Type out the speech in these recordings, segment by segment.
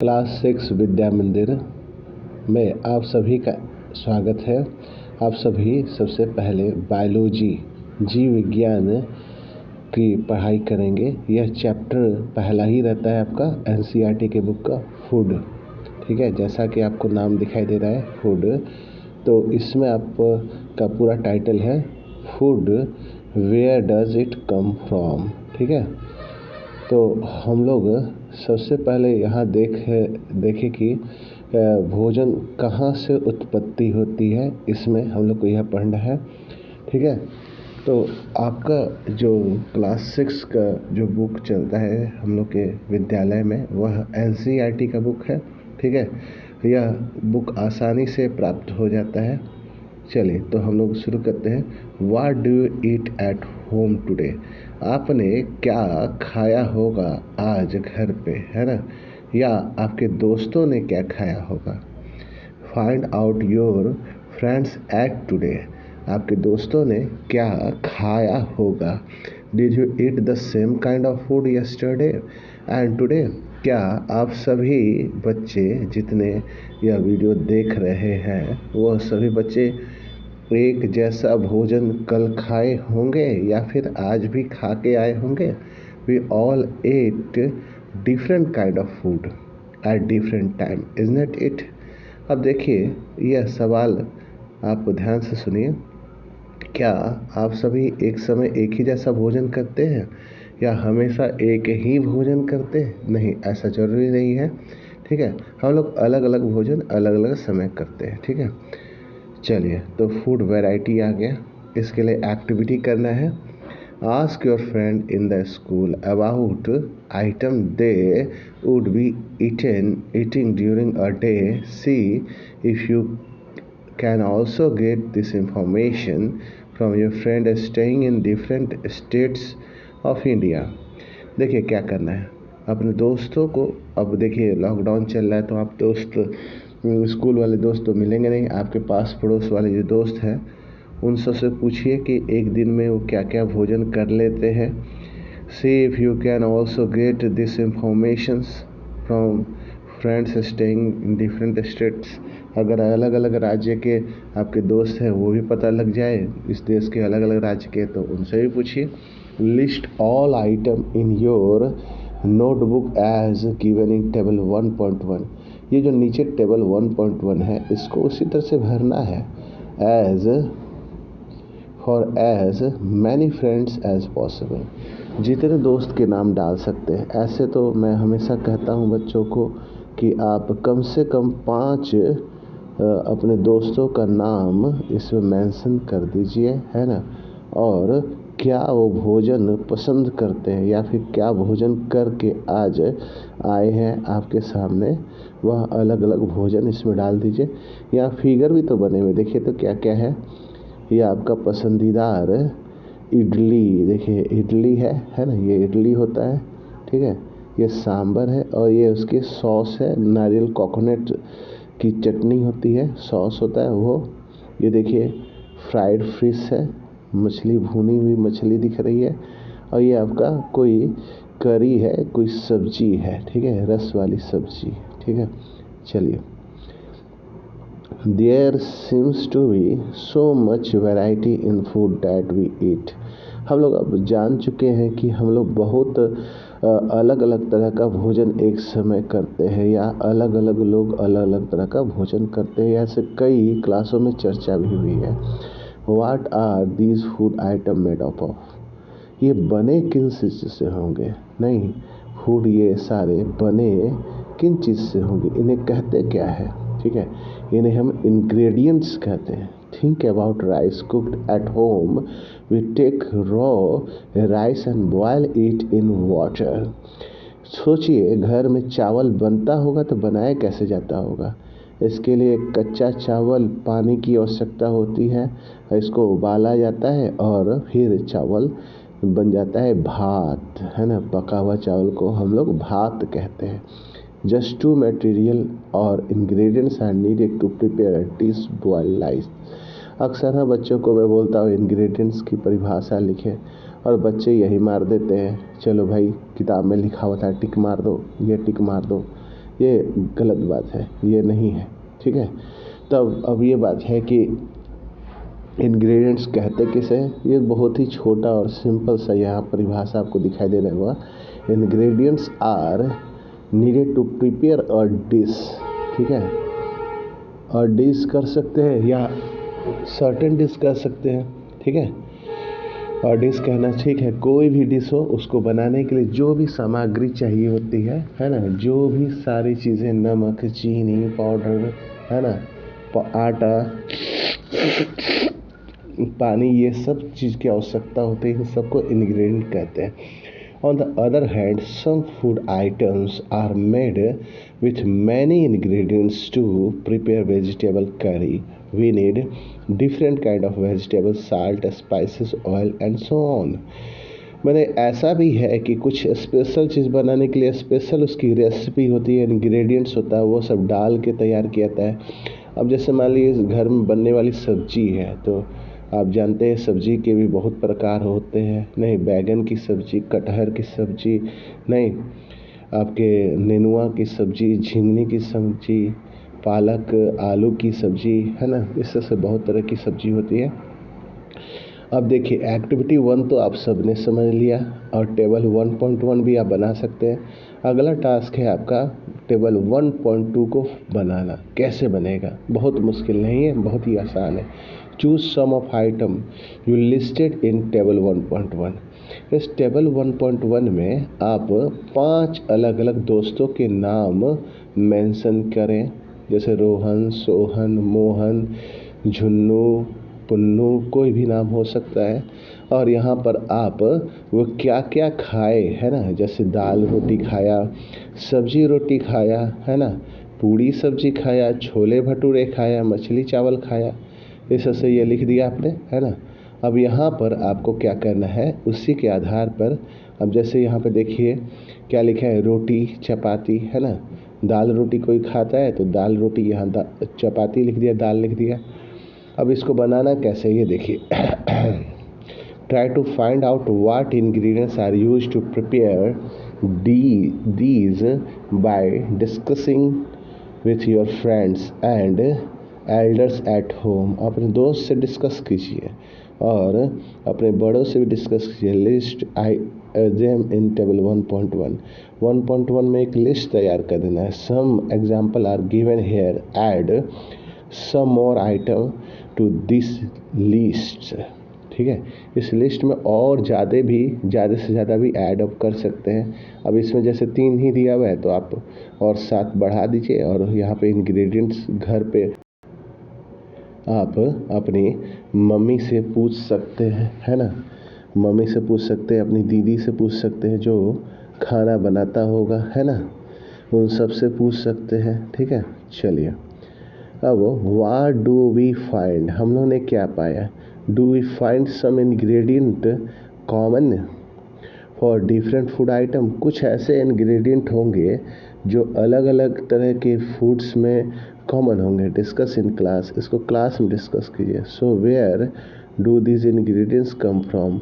Class 6 विद्या मंदिर में आप सभी का स्वागत है। आप सभी सबसे पहले बायोलॉजी जीव विज्ञान की पढ़ाई करेंगे। यह चैप्टर पहला ही रहता है आपका एनसीईआरटी के बुक का फूड। ठीक है, जैसा कि आपको नाम दिखाई दे रहा है फूड, तो इसमें आपका पूरा टाइटल है food where does it come from. ठीक है, तो हम लोग सबसे पहले यहाँ देखें कि भोजन कहाँ से उत्पत्ति होती है, इसमें हम लोग को यह पढ़ना है। ठीक है, तो आपका जो क्लास 6 का जो बुक चलता है हम लोग के विद्यालय में, वह एनसीईआरटी का बुक है। ठीक है, यह बुक आसानी से प्राप्त हो जाता है। चलिए तो हम लोग शुरू करते हैं। What do you eat at home today? आपने क्या खाया होगा आज घर पे, है ना? या आपके दोस्तों ने क्या खाया होगा? Find out your friends ate today. आपके दोस्तों ने क्या खाया होगा? Did you eat the same kind of food yesterday and today? क्या आप सभी बच्चे जितने यह वीडियो देख रहे हैं, वह सभी बच्चे एक जैसा भोजन कल खाए होंगे या फिर आज भी खा के आए होंगे? We all ate different kind of food at different time, isn't it? अब देखिए यह सवाल आप ध्यान से सुनिए। क्या आप सभी एक समय एक ही जैसा भोजन करते हैं या हमेशा एक ही भोजन करते हैं? नहीं, ऐसा जरूरी नहीं है। ठीक है, हम लोग अलग अलग भोजन अलग अलग समय करते हैं। ठीक है, चलिए तो फूड वैरायटी आ गया। इसके लिए एक्टिविटी करना है। Ask your friend in the school about item they would be eating during a day. See if you can also get this information from your friend staying in different states of India. देखिए क्या करना है अपने दोस्तों को। अब देखिए lockdown चल रहा है तो आप स्कूल वाले दोस्त तो मिलेंगे नहीं। आपके पास पड़ोस वाले जो दोस्त हैं उन सबसे पूछिए कि एक दिन में वो क्या क्या भोजन कर लेते हैं। See if you can also get this informations from friends staying in different states. अगर अलग अलग राज्य के आपके दोस्त हैं वो भी पता लग जाए, इस देश के अलग अलग राज्य के, तो उनसे भी पूछिए। List all item in your notebook as given in table 1.1। ये जो नीचे टेबल 1.1 है इसको उसी तरह से भरना है। As many friends as possible. जितने दोस्त के नाम डाल सकते हैं। ऐसे तो मैं हमेशा कहता हूँ बच्चों को कि आप कम से कम 5 अपने दोस्तों का नाम इसमें मेंशन कर दीजिए, है ना? और क्या वो भोजन पसंद करते हैं या फिर क्या भोजन करके आज आए हैं आपके सामने, वह अलग अलग भोजन इसमें डाल दीजिए। या फिगर भी तो बने हुए, देखिए तो क्या क्या है। ये आपका पसंदीदार इडली, देखिए इडली है ना? ये इडली होता है। ठीक है, ये सांभर है और ये उसकी सॉस है, नारियल कोकोनट की चटनी होती है, सॉस होता है वो। ये देखिए फ्राइड फिश है, मछली, भुनी हुई मछली दिख रही है। और ये आपका कोई करी है, कोई सब्जी है। ठीक है, रस वाली सब्जी। ठीक है, चलिए। There seems to be so much variety in food that we eat. हम लोग अब जान चुके हैं कि हम लोग बहुत अलग अलग तरह का भोजन एक समय करते हैं या अलग अलग लोग अलग अलग तरह का भोजन करते हैं। ऐसे कई क्लासों में चर्चा भी हुई है। What are these food item made up of? ये बने किन चीज़ से होंगे? नहीं, फूड ये सारे बने किन चीज़ से होंगे? इन्हें कहते क्या है? ठीक है, इन्हें हम इंग्रेडिएंट्स कहते हैं। Think about rice cooked at home. We take raw rice and boil it in water. सोचिए घर में चावल बनता होगा तो बनाया कैसे जाता होगा? इसके लिए कच्चा चावल पानी की आवश्यकता होती है, इसको उबाला जाता है और फिर चावल बन जाता है भात, है ना? पका हुआ चावल को हम लोग भात कहते हैं। जस्ट टू मटेरियल और ingredients are needed to prepare a dish boiled rice. अक्सर हाँ बच्चों को मैं बोलता हूँ इंग्रेडिएंट्स की परिभाषा लिखें और बच्चे यही मार देते हैं। चलो भाई, किताब में लिखा हुआ था टिक मार दो, ये टिक मार दो, ये गलत बात है, ये नहीं है, ठीक है। तब अब ये बात है कि इंग्रेडिएंट्स कहते किसे हैं, ये बहुत ही छोटा और सिंपल सा यहाँ परिभाषा आपको दिखाई दे रहा होगा। Ingredients are needed to prepare a dish, ठीक है। और डिश कर सकते हैं या सर्टेन डिश कर सकते हैं, ठीक है। और डिश कहना ठीक है, कोई भी डिश हो उसको बनाने के लिए जो भी सामग्री चाहिए होती है ना, जो भी सारी चीज़ें, नमक, चीनी पाउडर, है ना, आटा, पानी, ये सब चीज़ की आवश्यकता होती है, इन सबको इंग्रेडिएंट कहते हैं। On the other hand, some food items are made with many ingredients to prepare vegetable curry. We need different kind of vegetables, salt, spices, oil and so on. मैंने ऐसा भी है कि कुछ स्पेशल चीज़ बनाने के लिए स्पेशल उसकी रेसिपी होती है, इंग्रेडिएंट्स होता है, वो सब डाल के तैयार किया जाता है। अब जैसे मान लीजिए घर में बनने वाली सब्जी है, तो आप जानते हैं सब्जी के भी बहुत प्रकार होते हैं। नहीं, बैगन की सब्जी, कटहर की सब्जी, नहीं आपके नेनुआ की सब्जी, झिंगनी की सब्जी, पालक आलू की सब्जी, है ना, इस तरह से बहुत तरह की सब्जी होती है। अब देखिए एक्टिविटी 1 तो आप सब ने समझ लिया और टेबल 1.1 भी आप बना सकते हैं। अगला टास्क है आपका टेबल 1.2 को बनाना। कैसे बनेगा? बहुत मुश्किल नहीं है, बहुत ही आसान है। Choose some of item you listed in table 1.1। इस टेबल 1.1 में आप 5 अलग अलग दोस्तों के नाम मेंशन करें, जैसे रोहन, सोहन, मोहन, झुन्नू, पुन्नू, कोई भी नाम हो सकता है। और यहाँ पर आप वो क्या क्या खाए, है ना, जैसे दाल रोटी खाया, सब्जी रोटी खाया, है ना, पूड़ी सब्जी खाया, छोले भटूरे खाया, मछली चावल खाया, इस तरह से ये लिख दिया आपने, है ना। अब यहाँ पर आपको क्या करना है, उसी के आधार पर अब जैसे यहाँ पे देखिए क्या लिखा है, रोटी चपाती, है ना, दाल रोटी कोई खाता है तो दाल रोटी, यहाँ चपाती लिख दिया, दाल लिख दिया। अब इसको बनाना कैसे, ये देखिए try to find out what ingredients are used to prepare these by discussing with your friends and elders at home. अपने दोस्त से डिस्कस कीजिए और अपने बड़ों से भी डिस्कस कीजिए। List I them in table 1.1 में एक लिस्ट तैयार कर देना है। Some example are given here, add some more item to this list, ठीक है। इस लिस्ट में और ज़्यादा से ज़्यादा भी ऐड अप कर सकते हैं। अब इसमें जैसे 3 ही दिया हुआ है तो आप और 7 बढ़ा दीजिए। और यहाँ पे इंग्रेडिएंट्स घर पे आप अपनी मम्मी से पूछ सकते हैं, है ना, मम्मी से पूछ सकते हैं, अपनी दीदी से पूछ सकते हैं जो खाना बनाता होगा, है ना, उन सब से पूछ सकते हैं, ठीक है। चलिए अब व्हाट डू वी फाइंड, हम लोगों ने क्या पाया। Do we find some ingredient common for different food item. कुछ ऐसे इंग्रेडिएंट होंगे जो अलग अलग तरह के फूड्स में कॉमन होंगे। डिस्कस इन क्लास, इसको क्लास में डिस्कस कीजिए। So where do this ingredients come from.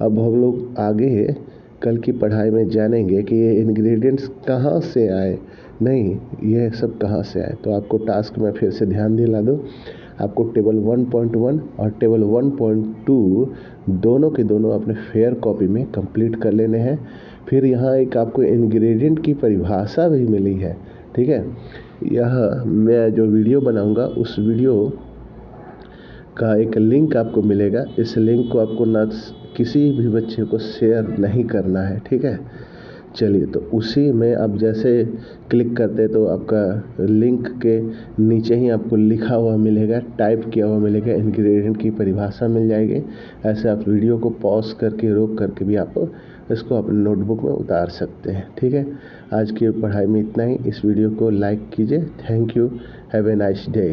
अब हम लोग आगे कल की पढ़ाई में जानेंगे कि ये इंग्रेडिएंट्स कहाँ से आए, नहीं ये सब कहाँ से आए। तो आपको टास्क में फिर से ध्यान दिला दूँ, आपको टेबल 1.1 और टेबल 1.2 दोनों के दोनों अपने फेयर कॉपी में कंप्लीट कर लेने हैं। फिर यहाँ एक आपको इंग्रेडिएंट की परिभाषा भी मिली है, ठीक है। यह मैं जो वीडियो बनाऊंगा उस वीडियो का एक लिंक आपको मिलेगा। इस लिंक को आपको ना किसी भी बच्चे को शेयर नहीं करना है, ठीक है। चलिए तो उसी में आप जैसे क्लिक करते तो आपका लिंक के नीचे ही आपको लिखा हुआ मिलेगा, टाइप किया हुआ मिलेगा, इंग्रेडिएंट की परिभाषा मिल जाएगी। ऐसे आप वीडियो को पॉज करके रोक करके भी आप इसको अपने नोटबुक में उतार सकते हैं, ठीक है। आज की पढ़ाई में इतना ही। इस वीडियो को लाइक कीजिए। Thank you, have a nice day.